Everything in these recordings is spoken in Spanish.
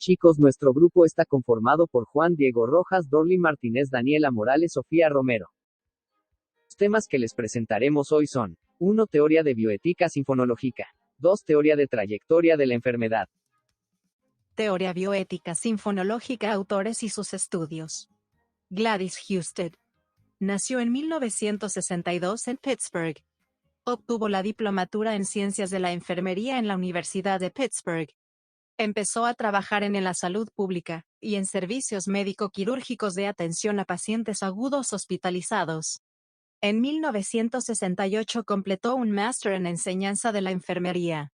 Chicos, nuestro grupo está conformado por Juan Diego Rojas, Dorly Martínez, Daniela Morales, Sofía Romero. Los temas que les presentaremos hoy son: 1. Teoría de bioética sinfonológica. 2. Teoría de trayectoria de la enfermedad. Teoría bioética sinfonológica, autores y sus estudios. Gladys Husted. Nació en 1962 en Pittsburgh. Obtuvo la diplomatura en Ciencias de la Enfermería en la Universidad de Pittsburgh. Empezó a trabajar en la salud pública y en servicios médico-quirúrgicos de atención a pacientes agudos hospitalizados. En 1968 completó un máster en enseñanza de la enfermería.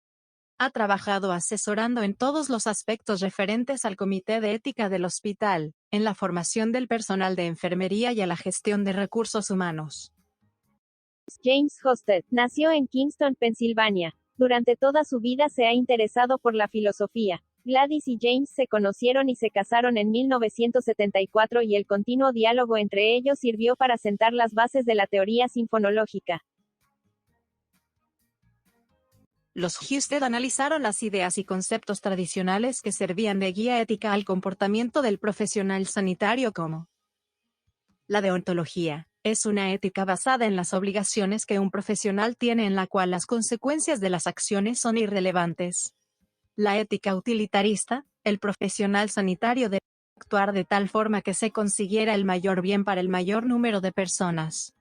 Ha trabajado asesorando en todos los aspectos referentes al Comité de Ética del hospital, en la formación del personal de enfermería y a la gestión de recursos humanos. James Hosted nació en Kingston, Pensilvania. Durante toda su vida se ha interesado por la filosofía. Gladys y James se conocieron y se casaron en 1974 y el continuo diálogo entre ellos sirvió para sentar las bases de la teoría sinfonológica. Los Husted analizaron las ideas y conceptos tradicionales que servían de guía ética al comportamiento del profesional sanitario, como la deontología. Es una ética basada en las obligaciones que un profesional tiene, en la cual las consecuencias de las acciones son irrelevantes. La ética utilitarista. El profesional sanitario debe actuar de tal forma que se consiguiera el mayor bien para el mayor número de personas.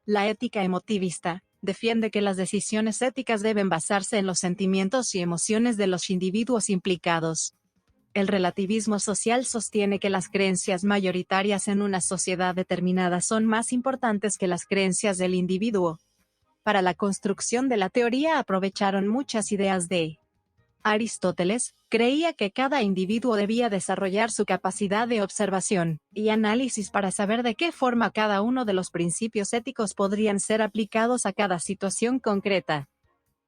La ética emotivista. Defiende que las decisiones éticas deben basarse en los sentimientos y emociones de los individuos implicados. El relativismo social sostiene que las creencias mayoritarias en una sociedad determinada son más importantes que las creencias del individuo. Para la construcción de la teoría aprovecharon muchas ideas de Aristóteles. Creía que cada individuo debía desarrollar su capacidad de observación y análisis para saber de qué forma cada uno de los principios éticos podrían ser aplicados a cada situación concreta.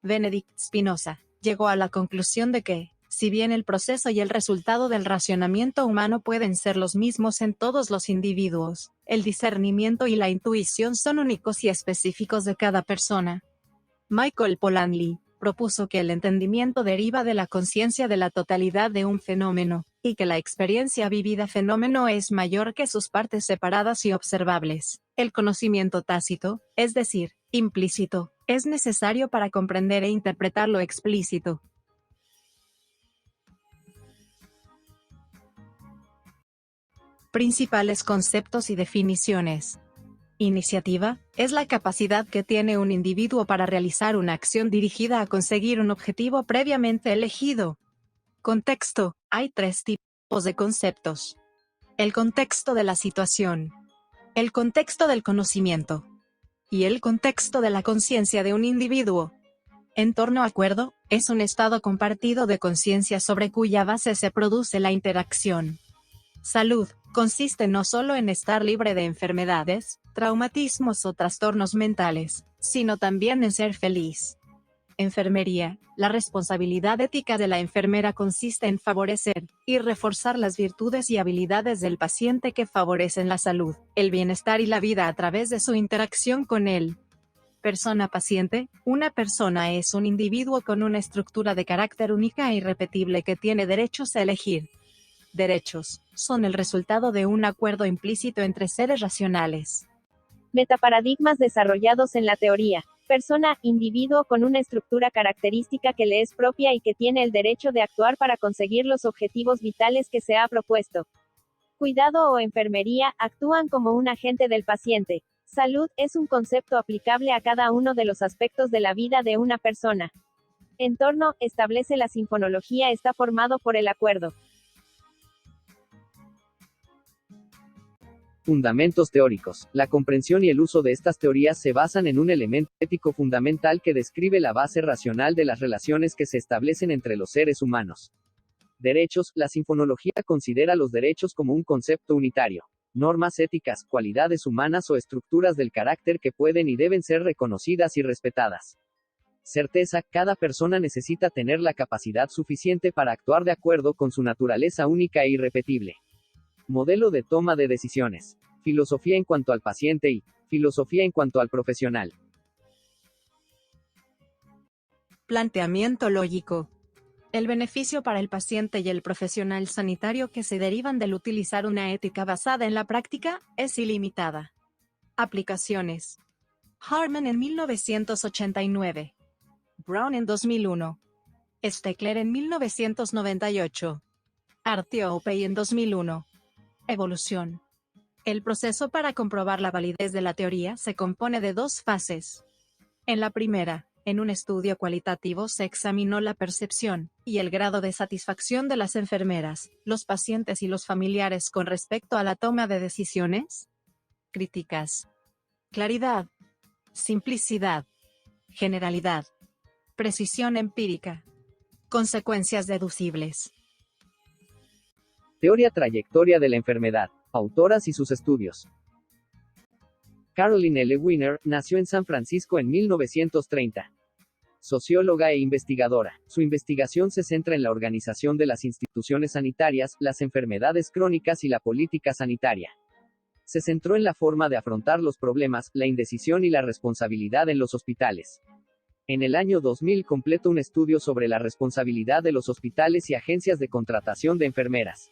Benedict Spinoza llegó a la conclusión de que, si bien el proceso y el resultado del racionamiento humano pueden ser los mismos en todos los individuos, el discernimiento y la intuición son únicos y específicos de cada persona. Michael Polanyi propuso que el entendimiento deriva de la conciencia de la totalidad de un fenómeno, y que la experiencia vivida fenómeno es mayor que sus partes separadas y observables. El conocimiento tácito, es decir, implícito, es necesario para comprender e interpretar lo explícito. Principales conceptos y definiciones. Iniciativa, es la capacidad que tiene un individuo para realizar una acción dirigida a conseguir un objetivo previamente elegido. Contexto, hay 3 tipos de conceptos. El contexto de la situación, el contexto del conocimiento y el contexto de la conciencia de un individuo. Entorno acuerdo, es un estado compartido de conciencia sobre cuya base se produce la interacción. Salud, consiste no solo en estar libre de enfermedades, traumatismos o trastornos mentales, sino también en ser feliz. Enfermería, la responsabilidad ética de la enfermera consiste en favorecer y reforzar las virtudes y habilidades del paciente que favorecen la salud, el bienestar y la vida a través de su interacción con él. Persona paciente, una persona es un individuo con una estructura de carácter única e irrepetible que tiene derechos a elegir. Derechos, son el resultado de un acuerdo implícito entre seres racionales. Metaparadigmas desarrollados en la teoría. Persona, individuo con una estructura característica que le es propia y que tiene el derecho de actuar para conseguir los objetivos vitales que se ha propuesto. Cuidado o enfermería, actúan como un agente del paciente. Salud, es un concepto aplicable a cada uno de los aspectos de la vida de una persona. Entorno, establece la sinfonología está formado por el acuerdo. Fundamentos teóricos. La comprensión y el uso de estas teorías se basan en un elemento ético fundamental que describe la base racional de las relaciones que se establecen entre los seres humanos. Derechos. La sinfonología considera los derechos como un concepto unitario. Normas éticas, cualidades humanas o estructuras del carácter que pueden y deben ser reconocidas y respetadas. Certeza. Cada persona necesita tener la capacidad suficiente para actuar de acuerdo con su naturaleza única e irrepetible. Modelo de toma de decisiones. Filosofía en cuanto al paciente y filosofía en cuanto al profesional. Planteamiento lógico. El beneficio para el paciente y el profesional sanitario que se derivan del utilizar una ética basada en la práctica es ilimitada. Aplicaciones. Harman en 1989. Brown en 2001. Steckler en 1998. Artiopey en 2001. Evolución. El proceso para comprobar la validez de la teoría se compone de dos fases. En la primera, en un estudio cualitativo se examinó la percepción y el grado de satisfacción de las enfermeras, los pacientes y los familiares con respecto a la toma de decisiones. Críticas. Claridad. Simplicidad. Generalidad. Precisión empírica. Consecuencias deducibles. Teoría trayectoria de la enfermedad. Autoras y sus estudios. Caroline L. Wiener nació en San Francisco en 1930. Socióloga e investigadora. Su investigación se centra en la organización de las instituciones sanitarias, las enfermedades crónicas y la política sanitaria. Se centró en la forma de afrontar los problemas, la indecisión y la responsabilidad en los hospitales. En el año 2000 completó un estudio sobre la responsabilidad de los hospitales y agencias de contratación de enfermeras.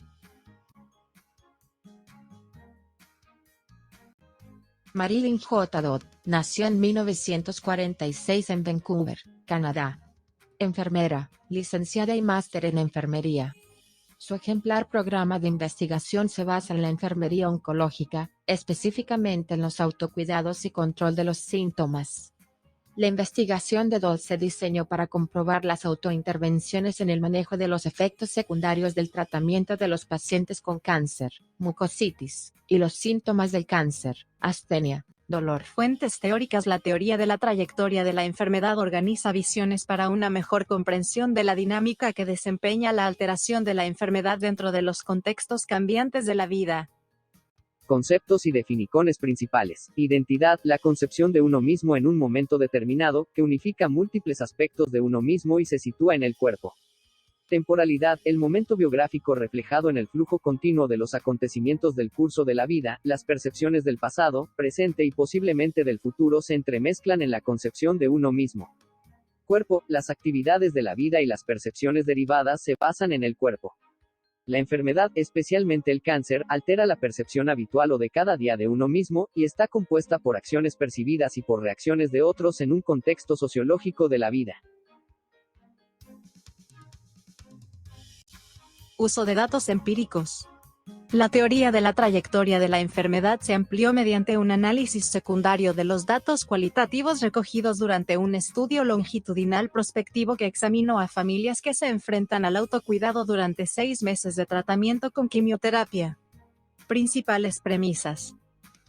Marilyn J. Dodd nació en 1946 en Vancouver, Canadá. Enfermera, licenciada y máster en enfermería. Su ejemplar programa de investigación se basa en la enfermería oncológica, específicamente en los autocuidados y control de los síntomas. La investigación de Dodd se diseñó para comprobar las autointervenciones en el manejo de los efectos secundarios del tratamiento de los pacientes con cáncer, mucositis, y los síntomas del cáncer, astenia, dolor. Fuentes teóricas. La teoría de la trayectoria de la enfermedad organiza visiones para una mejor comprensión de la dinámica que desempeña la alteración de la enfermedad dentro de los contextos cambiantes de la vida. Conceptos y definiciones principales. Identidad, la concepción de uno mismo en un momento determinado, que unifica múltiples aspectos de uno mismo y se sitúa en el cuerpo. Temporalidad, el momento biográfico reflejado en el flujo continuo de los acontecimientos del curso de la vida, las percepciones del pasado, presente y posiblemente del futuro se entremezclan en la concepción de uno mismo. Cuerpo, las actividades de la vida y las percepciones derivadas se basan en el cuerpo. La enfermedad, especialmente el cáncer, altera la percepción habitual o de cada día de uno mismo, y está compuesta por acciones percibidas y por reacciones de otros en un contexto sociológico de la vida. Uso de datos empíricos. La teoría de la trayectoria de la enfermedad se amplió mediante un análisis secundario de los datos cualitativos recogidos durante un estudio longitudinal prospectivo que examinó a familias que se enfrentan al autocuidado durante 6 meses de tratamiento con quimioterapia. Principales premisas.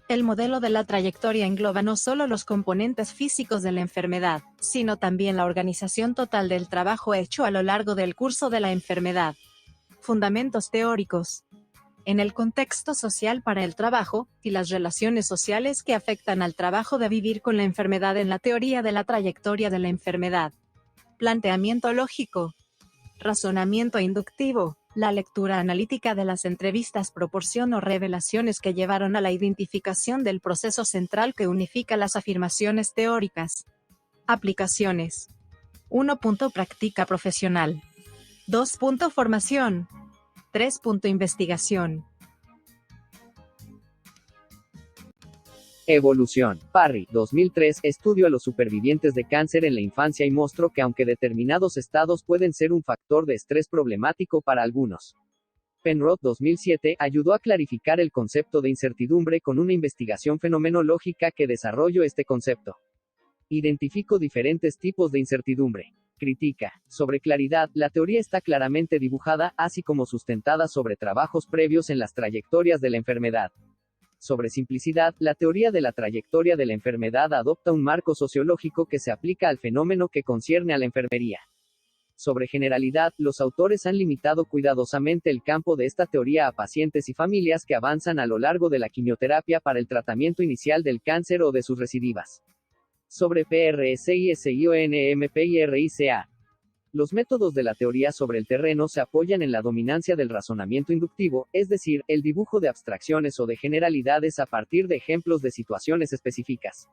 El modelo de la trayectoria engloba no solo los componentes físicos de la enfermedad, sino también la organización total del trabajo hecho a lo largo del curso de la enfermedad. Fundamentos teóricos. En el contexto social para el trabajo, y las relaciones sociales que afectan al trabajo de vivir con la enfermedad en la teoría de la trayectoria de la enfermedad. Planteamiento lógico. Razonamiento inductivo. La lectura analítica de las entrevistas proporcionó revelaciones que llevaron a la identificación del proceso central que unifica las afirmaciones teóricas. Aplicaciones. 1. Práctica profesional. 2. Formación. 3. Investigación. Evolución. Parry, 2003, estudio a los supervivientes de cáncer en la infancia y mostró que aunque determinados estados pueden ser un factor de estrés problemático para algunos. Penrod, 2007, ayudó a clarificar el concepto de incertidumbre con una investigación fenomenológica que desarrolló este concepto. Identificó diferentes tipos de incertidumbre. Critica. Sobre claridad, la teoría está claramente dibujada, así como sustentada sobre trabajos previos en las trayectorias de la enfermedad. Sobre simplicidad, la teoría de la trayectoria de la enfermedad adopta un marco sociológico que se aplica al fenómeno que concierne a la enfermería. Sobre generalidad, los autores han limitado cuidadosamente el campo de esta teoría a pacientes y familias que avanzan a lo largo de la quimioterapia para el tratamiento inicial del cáncer o de sus recidivas. Sobre PRSISIONMPIRICA. Los métodos de la teoría sobre el terreno se apoyan en la dominancia del razonamiento inductivo, es decir, el dibujo de abstracciones o de generalidades a partir de ejemplos de situaciones específicas.